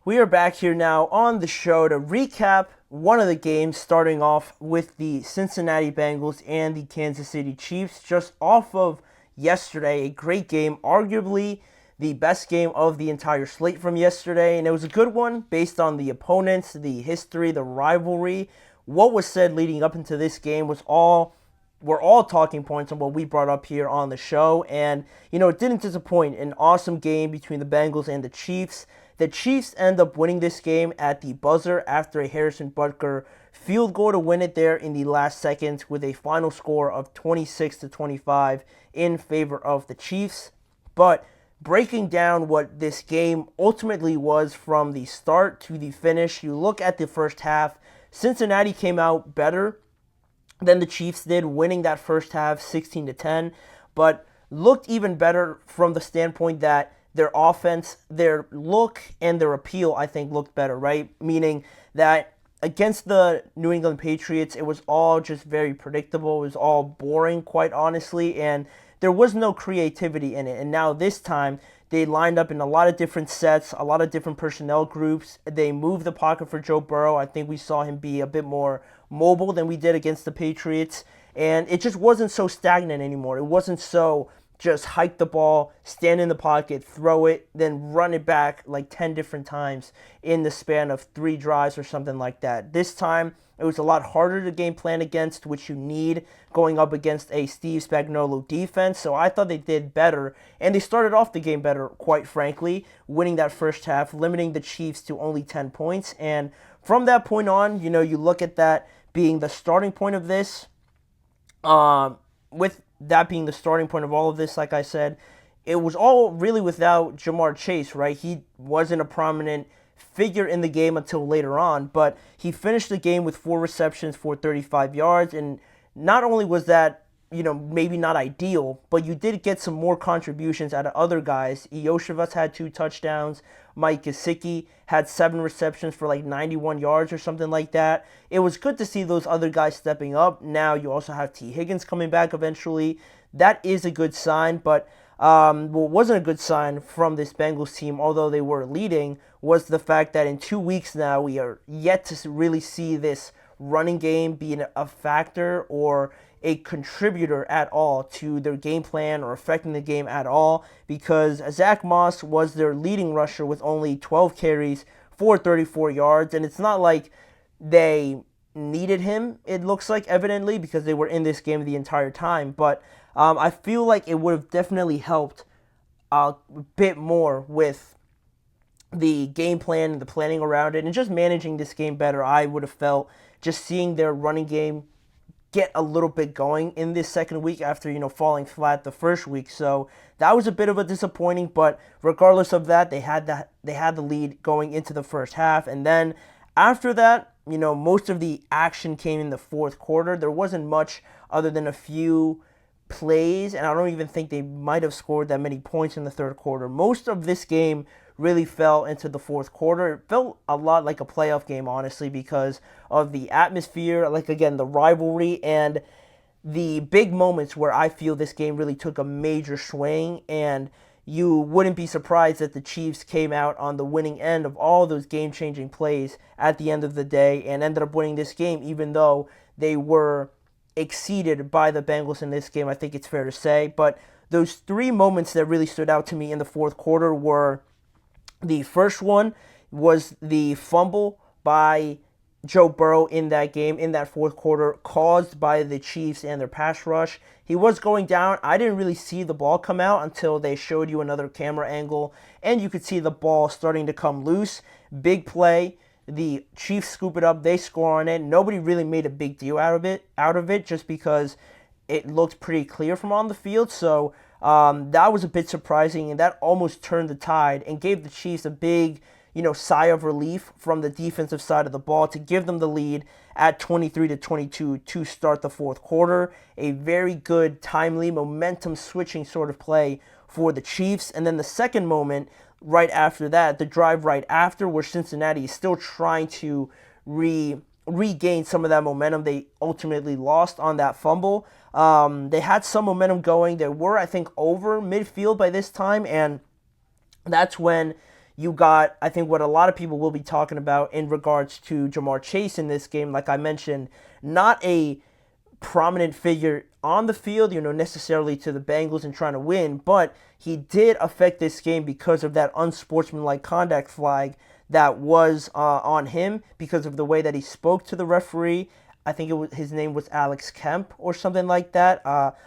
We are back here now on the show to recap one of the games, starting off with the Cincinnati Bengals and the Kansas City Chiefs, just off of yesterday. A great game, arguably the best game of the entire slate from yesterday, and it was a good one based on the opponents, the history, the rivalry. What was said leading up into this game were all talking points on what we brought up here on the show, and it didn't disappoint. An awesome game between the Bengals and the Chiefs. The Chiefs end up winning this game at the buzzer after a Harrison Butker field goal to win it there in the last seconds with a final score of 26-25 in favor of the Chiefs. But breaking down what this game ultimately was from the start to the finish, you look at the first half, Cincinnati came out better than the Chiefs did, winning that first half 16-10, but looked even better from the standpoint that their offense, their look, and their appeal, I think, looked better, right? Meaning that against the New England Patriots, it was all just very predictable. It was all boring, quite honestly, and there was no creativity in it. And now this time, they lined up in a lot of different sets, a lot of different personnel groups. They moved the pocket for Joe Burrow. I think we saw him be a bit more mobile than we did against the Patriots. And it just wasn't so stagnant anymore. It wasn't so just hike the ball, stand in the pocket, throw it, then run it back like 10 different times in the span of 3 drives or something like that. This time, it was a lot harder to game plan against, which you need going up against a Steve Spagnuolo defense. So I thought they did better, and they started off the game better, quite frankly, winning that first half, limiting the Chiefs to only 10 points. And from that point on, you look at that being the starting point of this, with that being the starting point of all of this, like I said, it was all really without Jamar Chase, right? He wasn't a prominent figure in the game until later on, but he finished the game with 4 receptions for 35 yards, and not only was that, maybe not ideal, but you did get some more contributions out of other guys. Iosivas had 2 touchdowns. Mike Gesicki had 7 receptions for like 91 yards or something like that. It was good to see those other guys stepping up. Now you also have T. Higgins coming back eventually. That is a good sign, but what wasn't a good sign from this Bengals team, although they were leading, was the fact that in 2 weeks now we are yet to really see this running game being a factor or a contributor at all to their game plan or affecting the game at all, because Zach Moss was their leading rusher with only 12 carries for 34 yards, and it's not like they needed him, it looks like, evidently, because they were in this game the entire time, but I feel like it would have definitely helped a bit more with the game plan and the planning around it and just managing this game better. I would have felt just seeing their running game get a little bit going in this second week after, falling flat the first week. So that was a bit of a disappointing, but regardless of that, they had the lead going into the first half. And then after that, most of the action came in the fourth quarter. There wasn't much other than a few plays, and I don't even think they might have scored that many points in the third quarter. Most of this game really fell into the fourth quarter. It felt a lot like a playoff game, honestly, because of the atmosphere, like, again, the rivalry and the big moments where I feel this game really took a major swing, and you wouldn't be surprised that the Chiefs came out on the winning end of all those game-changing plays at the end of the day and ended up winning this game, even though they were exceeded by the Bengals in this game, I think it's fair to say. But those 3 moments that really stood out to me in the fourth quarter were: the first one was the fumble by Joe Burrow in that game, in that fourth quarter, caused by the Chiefs and their pass rush. He was going down. I didn't really see the ball come out until they showed you another camera angle, and you could see the ball starting to come loose. Big play. The Chiefs scoop it up. They score on it. Nobody really made a big deal out of it, just because it looked pretty clear from on the field. So that was a bit surprising, and that almost turned the tide and gave the Chiefs a big, sigh of relief from the defensive side of the ball to give them the lead at 23-22 to start the fourth quarter. A very good, timely, momentum-switching sort of play for the Chiefs. And then the second moment right after that, the drive right after, where Cincinnati is still trying to regain some of that momentum they ultimately lost on that fumble. They had some momentum going. They were, I think, over midfield by this time, and that's when you got, I think, what a lot of people will be talking about in regards to Jamar Chase in this game. Like I mentioned, not a prominent figure on the field, necessarily to the Bengals and trying to win, but he did affect this game because of that unsportsmanlike conduct flag that was on him because of the way that he spoke to the referee. I think his name was Alex Kemp or something like that.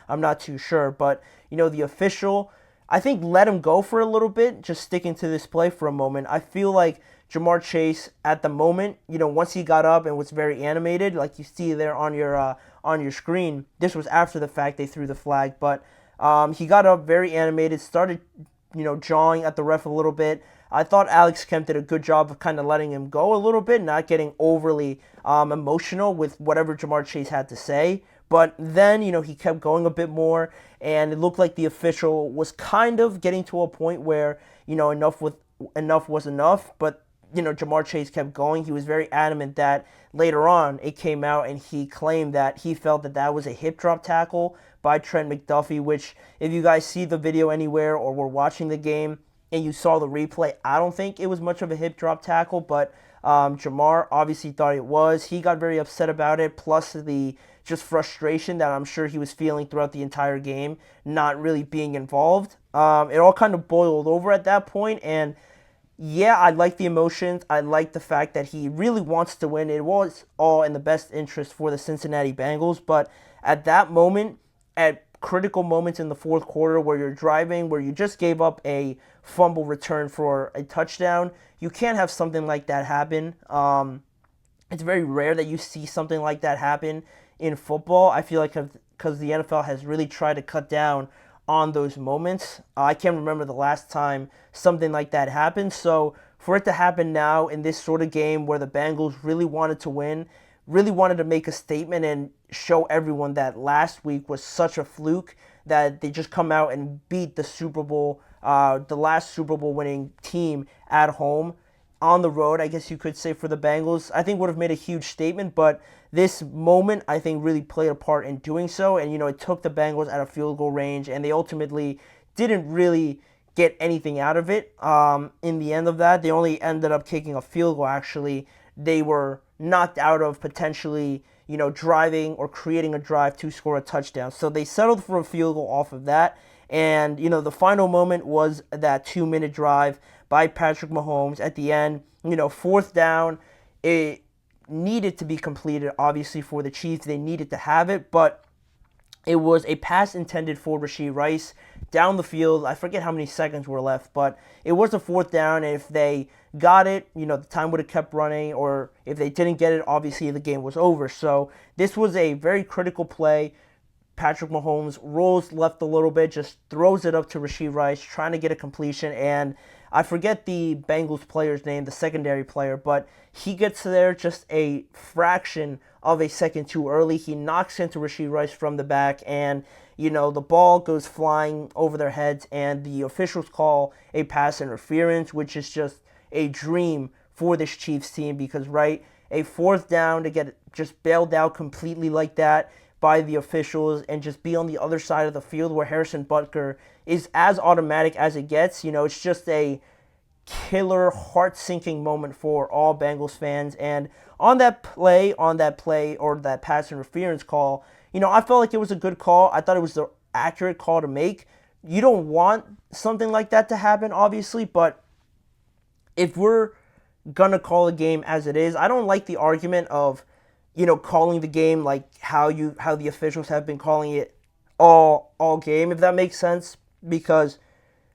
I'm not too sure, but the official, I think, let him go for a little bit, just sticking to this play for a moment. I feel like Jamar Chase at the moment, once he got up and was very animated, like you see there on your screen. This was after the fact they threw the flag, but he got up very animated, started jawing at the ref a little bit. I thought Alex Kemp did a good job of kind of letting him go a little bit, not getting overly emotional with whatever Jamar Chase had to say. But then, he kept going a bit more, and it looked like the official was kind of getting to a point where, enough was enough. But, Jamar Chase kept going. He was very adamant that later on it came out, and he claimed that he felt that was a hip drop tackle by Trent McDuffie, which if you guys see the video anywhere or were watching the game and you saw the replay, I don't think it was much of a hip drop tackle, but Jamar obviously thought it was. He got very upset about it, plus the just frustration that I'm sure he was feeling throughout the entire game, not really being involved. It all kind of boiled over at that point, and yeah, I like the emotions. I like the fact that he really wants to win. It was all in the best interest for the Cincinnati Bengals, but at that moment, at critical moments in the fourth quarter where you're driving, where you just gave up a fumble return for a touchdown, you can't have something like that happen. It's very rare that you see something like that happen in football. I feel like because the NFL has really tried to cut down on those moments. I can't remember the last time something like that happened. So for it to happen now in this sort of game where the Bengals really wanted to win, really wanted to make a statement and show everyone that last week was such a fluke, that they just come out and beat the Super Bowl, the last Super Bowl winning team at home, on the road, I guess you could say, for the Bengals, I think would have made a huge statement. But this moment, I think, really played a part in doing so. And, it took the Bengals out of field goal range, and they ultimately didn't really get anything out of it. In the end of that, they only ended up kicking a field goal, actually. They were knocked out of potentially, driving or creating a drive to score a touchdown. So they settled for a field goal off of that. And, the final moment was that 2-minute drive by Patrick Mahomes at the end. Fourth down, it needed to be completed, obviously, for the Chiefs. They needed to have it, but it was a pass intended for Rashee Rice down the field. I forget how many seconds were left, but it was a fourth down, and if they got it, the time would have kept running, or if they didn't get it, obviously the game was over. So this was a very critical play. Patrick Mahomes rolls left a little bit, just throws it up to Rashee Rice, trying to get a completion, and I forget the Bengals player's name, the secondary player, but he gets there just a fraction of a second too early. He knocks into Rashee Rice from the back, and, the ball goes flying over their heads, and the officials call a pass interference, which is just a dream for this Chiefs team because, right, a fourth down to get just bailed out completely like that by the officials and just be on the other side of the field where Harrison Butker is as automatic as it gets. It's just a killer, heart-sinking moment for all Bengals fans. And on that play, or that pass interference call, I felt like it was a good call. I thought it was the accurate call to make. You don't want something like that to happen, obviously, but if we're gonna call a game as it is, I don't like the argument of, calling the game like how the officials have been calling it all game, if that makes sense. Because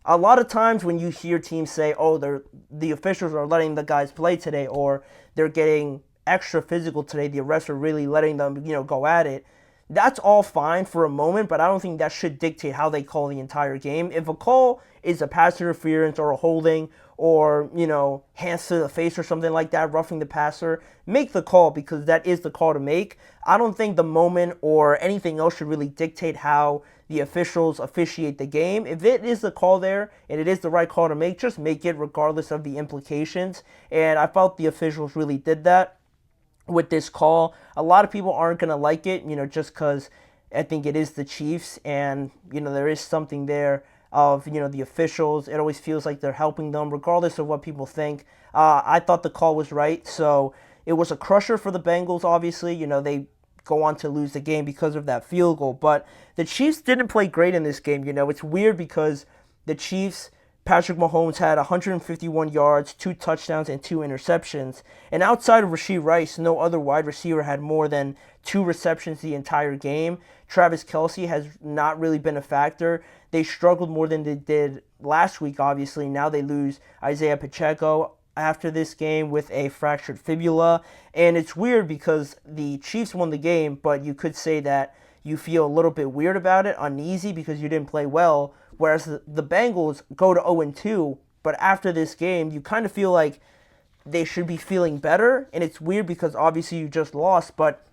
a lot of times when you hear teams say, oh, the officials are letting the guys play today, or they're getting extra physical today, the refs are really letting them, go at it, that's all fine for a moment, but I don't think that should dictate how they call the entire game. If a call is a pass interference or a holding or, hands to the face or something like that, roughing the passer, make the call because that is the call to make. I don't think the moment or anything else should really dictate how the officials officiate the game. If it is the call there and it is the right call to make, just make it regardless of the implications. And I felt the officials really did that with this call. A lot of people aren't going to like it, just because I think it is the Chiefs and, there is something there of the officials. It always feels like they're helping them, regardless of what people think. I thought the call was right, so it was a crusher for the Bengals. Obviously, they go on to lose the game because of that field goal. But the Chiefs didn't play great in this game. It's weird because the Chiefs, Patrick Mahomes had 151 yards, 2 touchdowns, and 2 interceptions. And outside of Rashee Rice, no other wide receiver had more than 2 receptions the entire game. Travis Kelce has not really been a factor. They struggled more than they did last week, obviously. Now they lose Isaiah Pacheco after this game with a fractured fibula. And it's weird because the Chiefs won the game, but you could say that you feel a little bit weird about it, uneasy because you didn't play well. Whereas the Bengals go to 0-2, but after this game, you kind of feel like they should be feeling better. And it's weird because obviously you just lost, but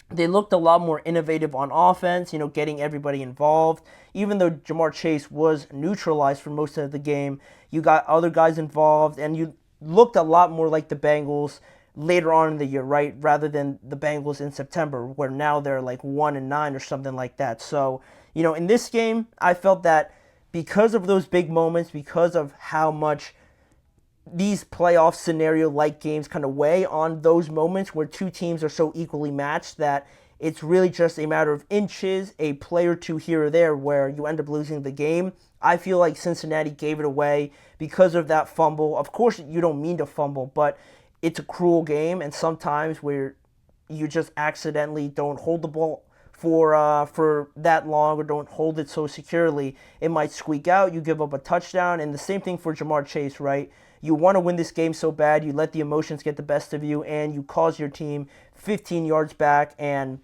they looked a lot more innovative on offense, getting everybody involved. Even though Jamar Chase was neutralized for most of the game, you got other guys involved, and you looked a lot more like the Bengals later on in the year, right? Rather than the Bengals in September, where now they're like 1-9 or something like that. So, in this game, I felt that because of those big moments, because of how much these playoff scenario-like games kind of weigh on those moments where two teams are so equally matched that it's really just a matter of inches, a play or two here or there where you end up losing the game. I feel like Cincinnati gave it away because of that fumble. Of course, you don't mean to fumble, but it's a cruel game, and sometimes where you just accidentally don't hold the ball for that long or don't hold it so securely, it might squeak out. You give up a touchdown, and the same thing for Jamar Chase, right? You want to win this game so bad, you let the emotions get the best of you, and you cause your team 15 yards back. And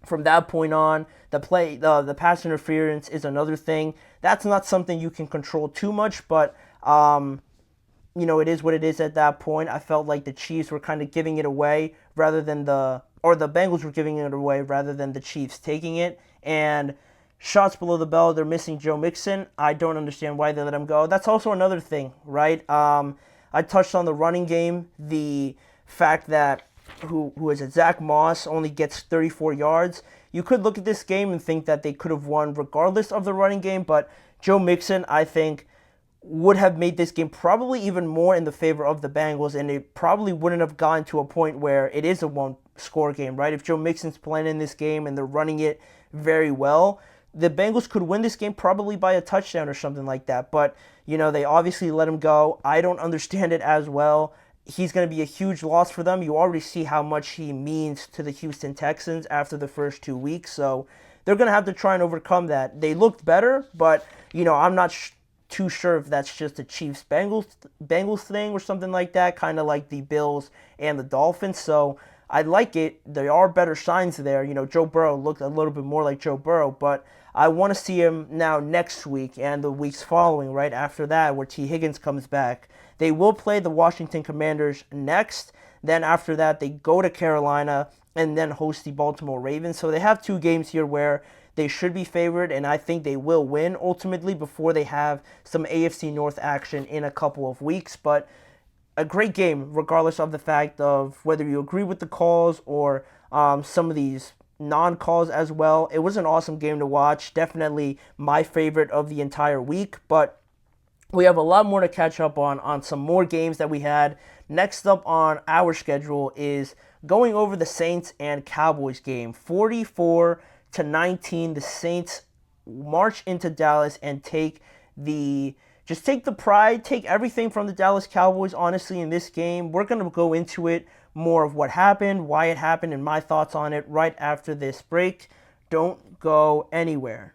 from that point on, the pass interference is another thing. That's not something you can control too much, but it is what it is at that point. I felt like the Chiefs were kind of giving it away rather than the Bengals were giving it away rather than the Chiefs taking it. And shots below the belt, they're missing Joe Mixon. I don't understand why they let him go. That's also another thing, right? I touched on the running game, the fact that who is it? Zach Moss only gets 34 yards. You could look at this game and think that they could have won regardless of the running game, but Joe Mixon, I think, would have made this game probably even more in the favor of the Bengals, and it probably wouldn't have gotten to a point where it is a one-score game, right? If Joe Mixon's playing in this game and they're running it very well, the Bengals could win this game probably by a touchdown or something like that. But, they obviously let him go. I don't understand it as well. He's going to be a huge loss for them. You already see how much he means to the Houston Texans after the first 2 weeks. So they're going to have to try and overcome that. They looked better, but, I'm not too sure if that's just a Chiefs-Bengals thing or something like that, kind of like the Bills and the Dolphins. So I like it. There are better signs there. Joe Burrow looked a little bit more like Joe Burrow, but I want to see him now next week and the weeks following, right after that, where T. Higgins comes back. They will play the Washington Commanders next. Then after that, they go to Carolina and then host the Baltimore Ravens. So they have 2 games here where they should be favored, and I think they will win ultimately before they have some AFC North action in a couple of weeks. But a great game, regardless of the fact of whether you agree with the calls or some of these non-calls as well. It was an awesome game to watch. Definitely my favorite of the entire week, but we have a lot more to catch up on some more games that we had. Next up on our schedule is going over the Saints and Cowboys game. 44-19, the Saints march into Dallas and take the pride, take everything from the Dallas Cowboys, honestly, in this game. We're going to go into it, more of what happened, why it happened, and my thoughts on it right after this break. Don't go anywhere.